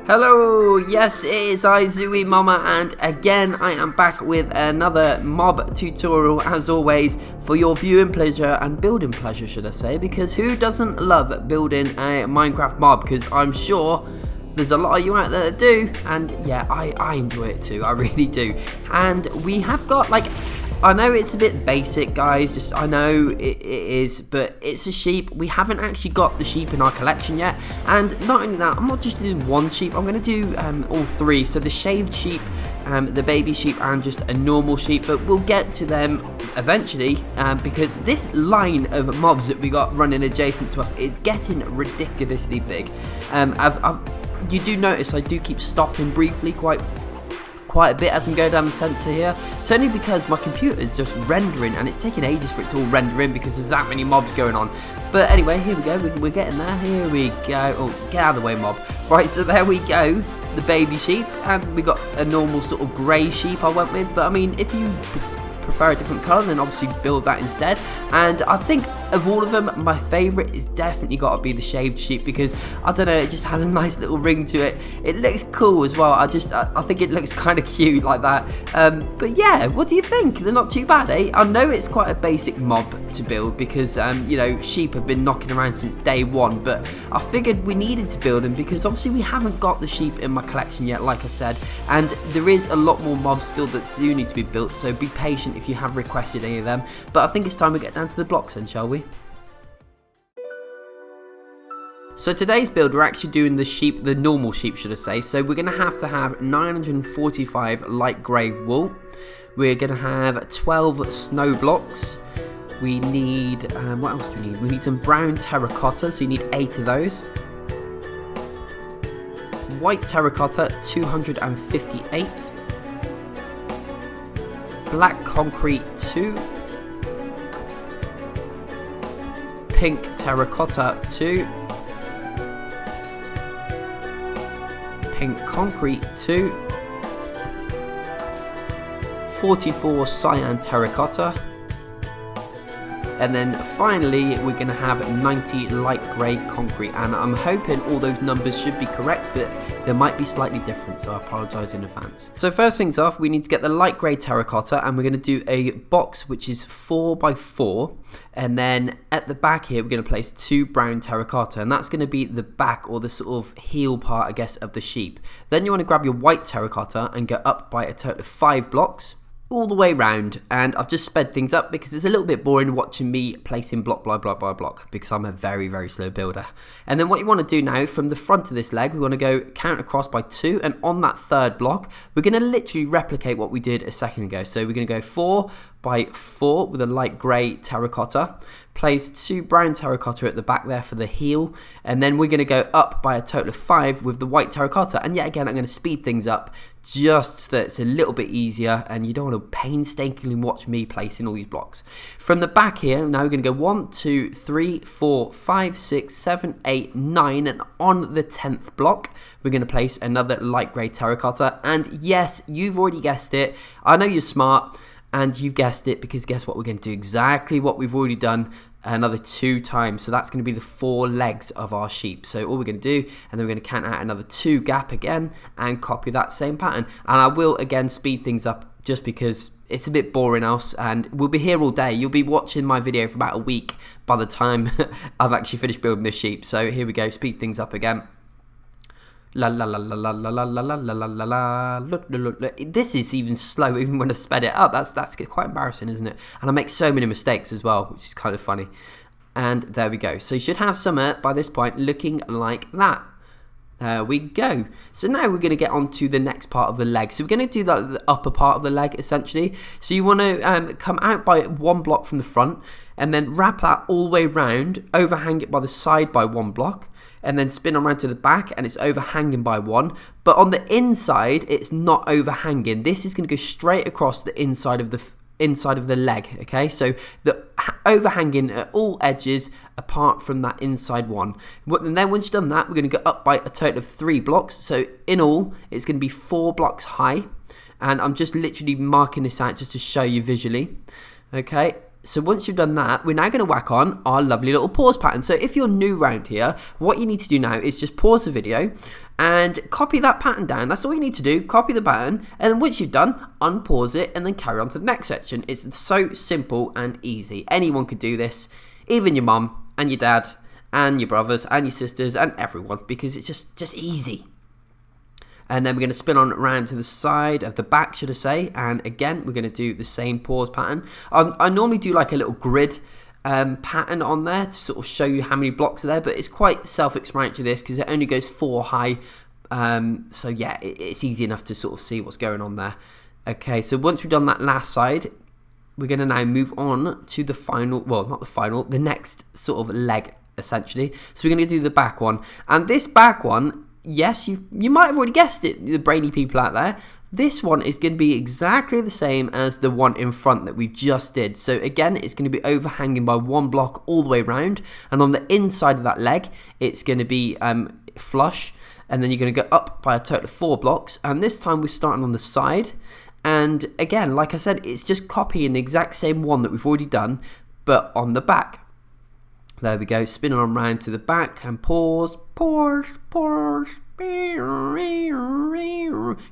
Hello, yes it is I, zu-wii-mama, and again I am back with another mob tutorial as always for your viewing pleasure and building pleasure, should I say, because who doesn't love building a Minecraft mob? Because I'm sure there's a lot of you out there that do, and yeah, I enjoy it too, I really do. And we have got, like, I know it's a bit basic, guys, I know it is, but it's a sheep. We haven't actually got the sheep in our collection yet, and not only that, I'm not just doing one sheep, I'm going to do all three, so the shaved sheep, the baby sheep, and just a normal sheep, but we'll get to them eventually, because this line of mobs that we got running adjacent to us is getting ridiculously big. You do notice I do keep stopping briefly quite a bit as I'm going down the centre here. It's only because my computer's just rendering and it's taking ages for it to all render in because there's that many mobs going on. But anyway, here we go, we're getting there, here we go. Oh, get out of the way, mob. Right, so there we go, the baby sheep, and we got a normal sort of grey sheep I went with, but I mean, if you prefer a different colour, then obviously build that instead. And I think of all of them, my favourite is definitely got to be the shaved sheep, because I don't know, it just has a nice little ring to it. It looks cool as well. I think it looks kind of cute like that. But yeah, what do you think? They're not too bad, eh? I know it's quite a basic mob to build because you know, sheep have been knocking around since day one, but I figured we needed to build them because obviously we haven't got the sheep in my collection yet, like I said, and there is a lot more mobs still that do need to be built, so be patient if you have requested any of them. But I think it's time we get down to the blocks then, shall we? So today's build, we're actually doing the sheep, the normal sheep should I say. So we're going to have 945 light grey wool. We're going to have 12 snow blocks. We need, what else do we need? We need some brown terracotta, so you need 8 of those. White terracotta, 258. Black concrete, 2. Pink terracotta, 2. Pink concrete, 2. 44 cyan terracotta. And then finally we're going to have 90 light grey concrete, and I'm hoping all those numbers should be correct, but they might be slightly different, so I apologise in advance. So first things off, we need to get the light grey terracotta, and we're going to do a box which is 4x4, and then at the back here we're going to place 2 brown terracotta, and that's going to be the back, or the sort of heel part I guess of the sheep. Then you want to grab your white terracotta and go up by a total of 5 blocks all the way round, and I've just sped things up because it's a little bit boring watching me placing block by block by block because I'm a very slow builder. And then what you want to do now, from the front of this leg, we want to go count across by 2, and on that third block we're going to literally replicate what we did a second ago. So we're going to go 4x4 with a light grey terracotta, place 2 brown terracotta at the back there for the heel, and then we're going to go up by a total of 5 with the white terracotta. And yet again, I'm going to speed things up just so that it's a little bit easier and you don't want to painstakingly watch me placing all these blocks. From the back here, now we're going to go 1, 2, 3, 4, 5, 6, 7, 8, 9, and on the 10th block we're going to place another light grey terracotta. And yes, you've already guessed it, I know you're smart, and you've guessed it, because guess what, we're going to do exactly what we've already done another 2 times. So that's going to be the 4 legs of our sheep. So all we're going to do, and then we're going to count out another 2 gap again and copy that same pattern. And I will again speed things up just because it's a bit boring else, and we'll be here all day. You'll be watching my video for about a week by the time I've actually finished building this sheep. So here we go, speed things up again. La la la la la la la la la la la la. Look. This is even slow even when I sped it up. That's quite embarrassing, isn't it? And I make so many mistakes as well, which is kind of funny. And there we go. So you should have summer by this point looking like that. There we go. So now we're going to get on to the next part of the leg. So we're going to do the upper part of the leg essentially. So you want to come out by 1 block from the front, and then wrap that all the way round, overhang it by the side by 1 block, and then spin around to the back and it's overhanging by 1. But on the inside it's not overhanging. This is going to go straight across the inside of the leg, okay? So the overhanging at all edges apart from that inside one. And then once you've done that, we're going to go up by a total of 3 blocks. So in all, it's going to be 4 blocks high, and I'm just literally marking this out just to show you visually, okay? So once you've done that, we're now going to whack on our lovely little pause pattern. So if you're new around here, what you need to do now is just pause the video and copy that pattern down. That's all you need to do, copy the pattern, and then once you've done, unpause it and then carry on to the next section. It's so simple and easy. Anyone could do this, even your mum and your dad and your brothers and your sisters and everyone, because it's just easy. And then we're going to spin on around to the side of the back, should I say, and again we're going to do the same pause pattern. I normally do like a little grid pattern on there to sort of show you how many blocks are there, but it's quite self-explanatory this because it only goes 4 high, so yeah, it's easy enough to sort of see what's going on there. Okay, so once we've done that last side, we're going to now move on to the final, well, not the final, the next sort of leg essentially. So we're going to do the back one, and this back one, yes, you might have already guessed it, the brainy people out there. This one is going to be exactly the same as the one in front that we just did. So again, it's going to be overhanging by 1 block all the way around, and on the inside of that leg, it's going to be flush, and then you're going to go up by a total of 4 blocks. And this time we're starting on the side, and again, like I said, it's just copying the exact same one that we've already done, but on the back. There we go, spinning on round to the back and pause. Can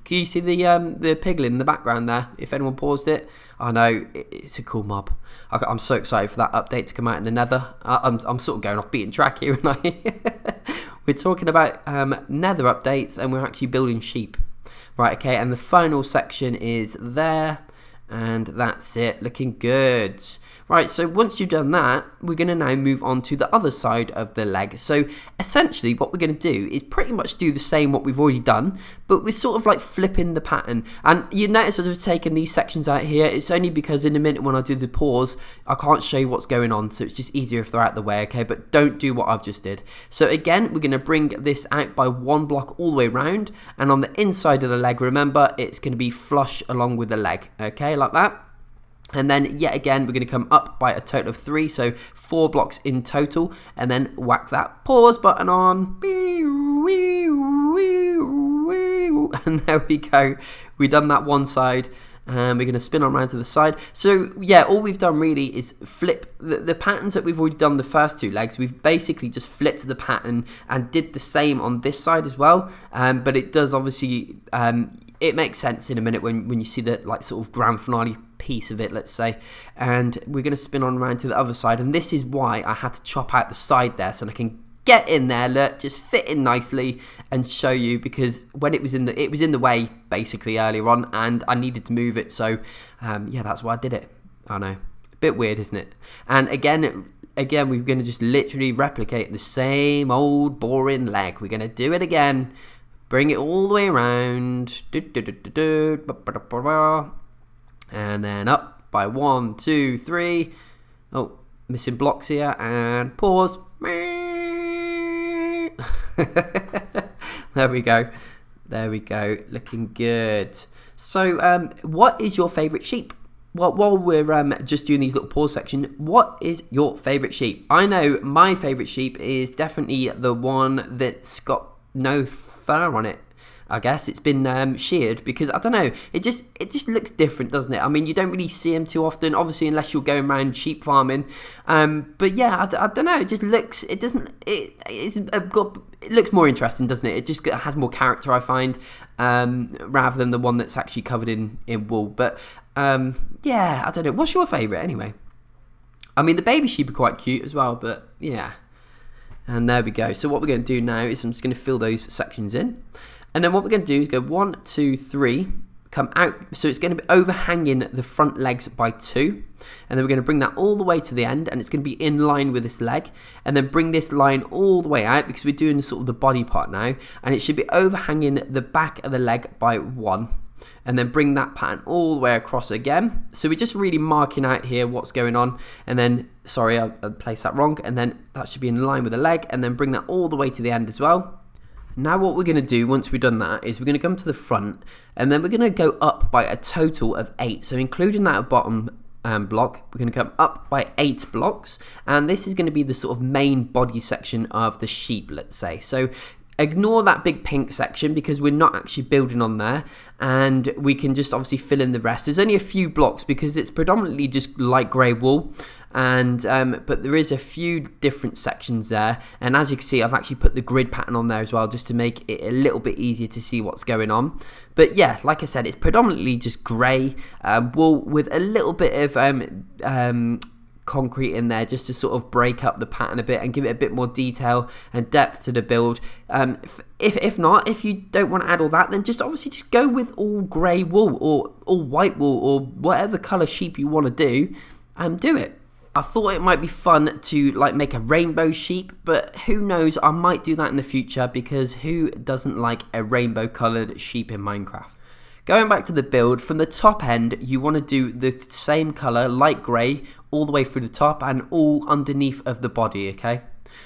you see the piglin in the background there? If anyone paused it, I know it's a cool mob. I'm so excited for that update to come out in the Nether. I'm sort of going off beaten track here, and we're talking about Nether updates, and we're actually building sheep. Right, okay, and the final section is there. And that's it, looking good. Right, so once you've done that, we're going to now move on to the other side of the leg. So essentially what we're going to do is pretty much do the same what we've already done, but we're sort of like flipping the pattern. And you notice as I've taken these sections out here, it's only because in a minute when I do the pause, I can't show you what's going on, so it's just easier if they're out the way, okay? But don't do what I've just did. So again, we're going to bring this out by 1 block all the way around, and on the inside of the leg, remember, it's going to be flush along with the leg, okay, like that. And then yet again we're going to come up by a total of 3, so 4 blocks in total, and then whack that pause button on, and there we go, we've done that one side, and we're going to spin on around to the side. So yeah, all we've done really is flip the patterns that we've already done the first 2 legs. We've basically just flipped the pattern and did the same on this side as well, but it does obviously it makes sense in a minute when you see the like sort of grand finale piece of it, let's say. And we're going to spin on around to the other side, and this is why I had to chop out the side there so I can get in there, look, just fit in nicely and show you, because when it was in the way basically earlier on, and I needed to move it. So yeah, that's why I did it. I know, a bit weird, isn't it? And again we're going to just literally replicate the same old boring leg. We're going to do it again, bring it all the way around, and then up by 1, 2, 3. Oh, missing blocks here, and pause. There we go, looking good. So what is your favourite sheep? Well, while we're just doing these little pause section, what is your favourite sheep? I know my favourite sheep is definitely the one that's got no fur on it. I guess it's been sheared, because I don't know, it just looks different, doesn't it? I mean, you don't really see them too often, obviously, unless you're going around sheep farming. But yeah, I don't know, it just looks, it looks more interesting, doesn't it? It just has more character, I find, rather than the one that's actually covered in wool. But yeah, I don't know. What's your favourite anyway? I mean, the baby sheep are quite cute as well, but yeah. And there we go. So what we're going to do now is I'm just going to fill those sections in. And then what we're going to do is go 1, 2, 3, come out. So it's going to be overhanging the front legs by 2. And then we're going to bring that all the way to the end, and it's going to be in line with this leg. And then bring this line all the way out, because we're doing sort of the body part now. And it should be overhanging the back of the leg by 1. And then bring that pattern all the way across again. So we're just really marking out here what's going on. And then, sorry, I placed that wrong. And then that should be in line with the leg. And then bring that all the way to the end as well. Now what we're going to do once we've done that is we're going to come to the front, and then we're going to go up by a total of 8. So including that bottom block, we're going to come up by 8 blocks, and this is going to be the sort of main body section of the sheep, let's say. So Ignore that big pink section because we're not actually building on there, and we can just obviously fill in the rest. There's only a few blocks because it's predominantly just light grey wool, and but there is a few different sections there, and as you can see I've actually put the grid pattern on there as well just to make it a little bit easier to see what's going on. But yeah, like I said, it's predominantly just grey wool with a little bit of concrete in there just to sort of break up the pattern a bit and give it a bit more detail and depth to the build. If not, if you don't want to add all that, then just obviously just go with all grey wool or all white wool or whatever colour sheep you want to do, and do it. I thought it might be fun to like make a rainbow sheep, but who knows, I might do that in the future because who doesn't like a rainbow coloured sheep in Minecraft? Going back to the build, from the top end, you want to do the same colour, light grey, all the way through the top and all underneath of the body, okay?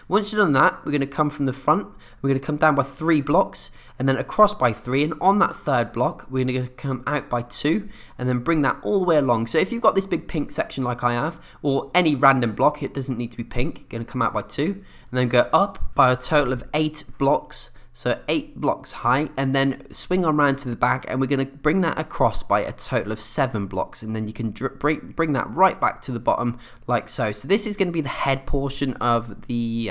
Once you've done that, we're going to come from the front, we're going to come down by 3 blocks, and then across by 3, and on that third block, we're going to come out by 2, and then bring that all the way along. So if you've got this big pink section like I have, or any random block, it doesn't need to be pink, going to come out by 2, and then go up by a total of 8 blocks, so 8 blocks high, and then swing on around to the back, and we're going to bring that across by a total of 7 blocks, and then you can bring that right back to the bottom like so. So this is going to be the head portion of the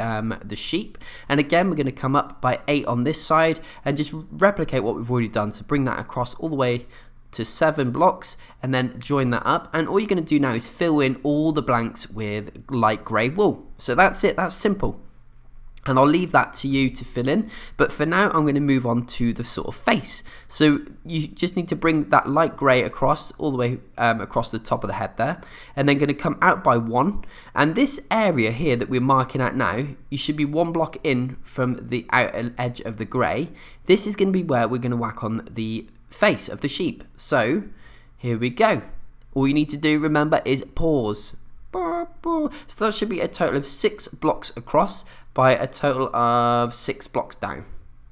sheep, and again we're going to come up by 8 on this side and just replicate what we've already done. So bring that across all the way to 7 blocks and then join that up, and all you're going to do now is fill in all the blanks with light grey wool. So that's it, that's simple. And I'll leave that to you to fill in, but for now I'm going to move on to the sort of face. So you just need to bring that light grey across all the way across the top of the head there, and then going to come out by 1, and this area here that we're marking out now, you should be 1 block in from the outer edge of the grey. This is going to be where we're going to whack on the face of the sheep. So here we go. All you need to do, remember, is pause. So that should be a total of 6 blocks across by a total of 6 blocks down.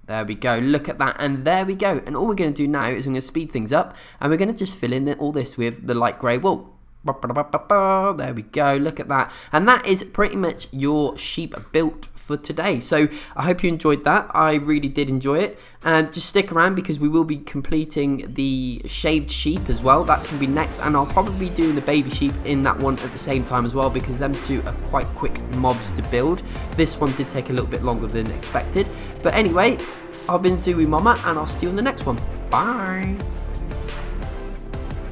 There we go, look at that, and there we go. And all we're going to do now is I'm going to speed things up, and we're going to just fill in all this with the light grey wool. There we go, look at that. And that is pretty much your sheep built for today. So I hope you enjoyed that. I really did enjoy it, and just stick around because we will be completing the shaved sheep as well. That's going to be next, and I'll probably be doing the baby sheep in that one at the same time as well, because them two are quite quick mobs to build. This one did take a little bit longer than expected, but anyway, I've been zu-wii-mama, and I'll see you in the next one. Bye.